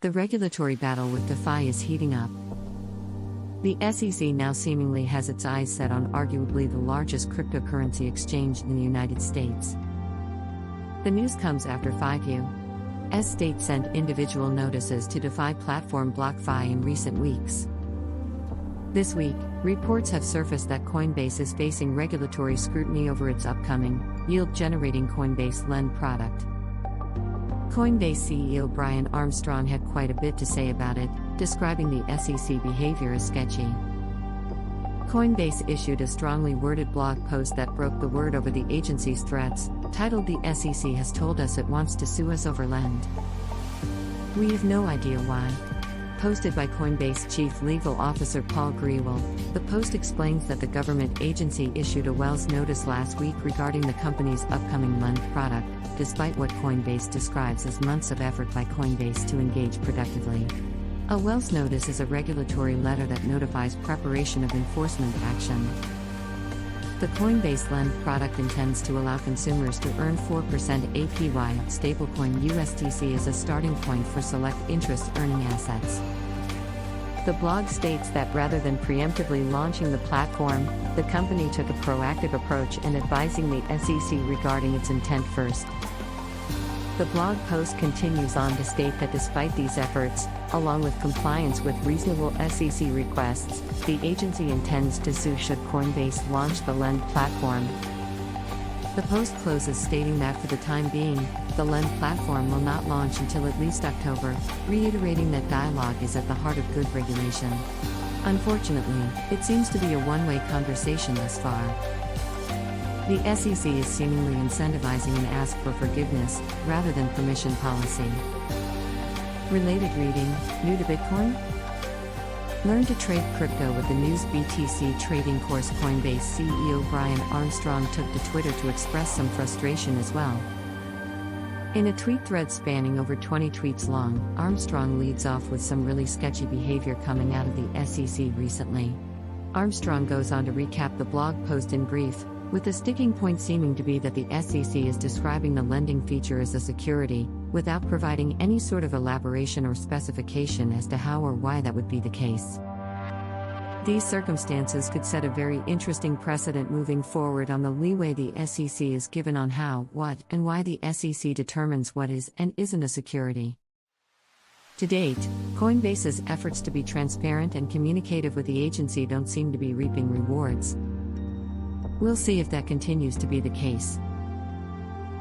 The regulatory battle with DeFi is heating up. The SEC now seemingly has its eyes set on arguably the largest cryptocurrency exchange in the United States. The news comes after 5 U.S. states sent individual notices to DeFi platform BlockFi in recent weeks. This week, reports have surfaced that Coinbase is facing regulatory scrutiny over its upcoming, yield-generating Coinbase Lend product. Coinbase CEO Brian Armstrong had quite a bit to say about it, describing the SEC behavior as sketchy. Coinbase issued a strongly worded blog post that broke the word over the agency's threats, titled "The SEC has told us it wants to sue us over Lend. We have no idea why." Posted by Coinbase Chief Legal Officer Paul Grewal, the post explains that the government agency issued a Wells notice last week regarding the company's upcoming Lend product, despite what Coinbase describes as months of effort by Coinbase to engage productively. A Wells notice is a regulatory letter that notifies preparation of enforcement action. The Coinbase Lend product intends to allow consumers to earn 4% APY of stablecoin USDC as a starting point for select interest-earning assets. The blog states that rather than preemptively launching the platform, the company took a proactive approach in advising the SEC regarding its intent first. The blog post continues on to state that despite these efforts, along with compliance with reasonable SEC requests, the agency intends to sue should Coinbase launch the Lend platform. The post closes stating that for the time being, the Lend platform will not launch until at least October, reiterating that dialogue is at the heart of good regulation. Unfortunately, it seems to be a one-way conversation thus far. The SEC is seemingly incentivizing an ask for forgiveness, rather than permission policy. Related reading, new to Bitcoin? Learn to trade crypto with the News BTC trading course. Coinbase CEO Brian Armstrong took to Twitter to express some frustration as well. In a tweet thread spanning over 20 tweets long, Armstrong leads off with some really sketchy behavior coming out of the SEC recently. Armstrong goes on to recap the blog post in brief, with the sticking point seeming to be that the SEC is describing the lending feature as a security, without providing any sort of elaboration or specification as to how or why that would be the case. These circumstances could set a very interesting precedent moving forward on the leeway the SEC is given on how, what, and why the SEC determines what is and isn't a security. To date, Coinbase's efforts to be transparent and communicative with the agency don't seem to be reaping rewards. We'll see if that continues to be the case.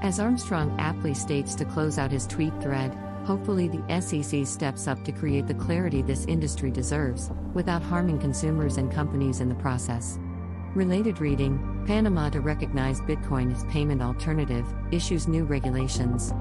As Armstrong aptly states to close out his tweet thread, hopefully the SEC steps up to create the clarity this industry deserves, without harming consumers and companies in the process. Related reading, Panama to recognize Bitcoin as payment alternative, issues new regulations.